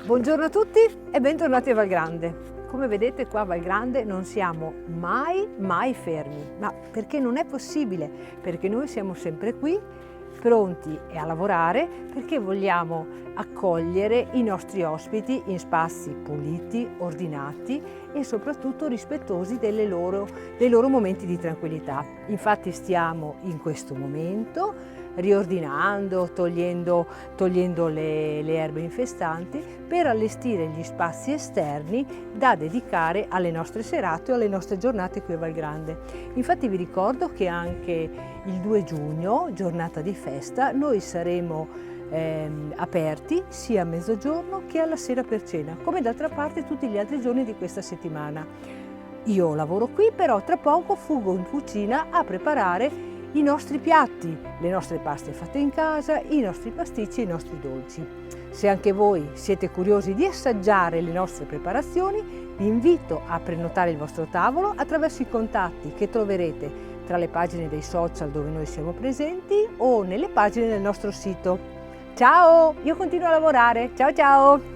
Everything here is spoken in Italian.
Buongiorno a tutti e bentornati a Val Grande. Come vedete qua a Val Grande non siamo mai fermi, ma perché non è possibile, perché noi siamo sempre qui, pronti a lavorare, perché vogliamo accogliere i nostri ospiti in spazi puliti, ordinati e soprattutto rispettosi dei loro momenti di tranquillità. Infatti stiamo in questo momento riordinando, togliendo le erbe infestanti per allestire gli spazi esterni da dedicare alle nostre serate o alle nostre giornate qui a Val Grande. Infatti vi ricordo che anche il 2 giugno, giornata di festa, noi saremo aperti sia a mezzogiorno che alla sera per cena, come d'altra parte tutti gli altri giorni di questa settimana. Io lavoro qui, però tra poco fuggo in cucina a preparare i nostri piatti, le nostre paste fatte in casa, i nostri pasticci e i nostri dolci. Se anche voi siete curiosi di assaggiare le nostre preparazioni, vi invito a prenotare il vostro tavolo attraverso i contatti che troverete tra le pagine dei social dove noi siamo presenti o nelle pagine del nostro sito. Ciao, io continuo a lavorare. Ciao ciao!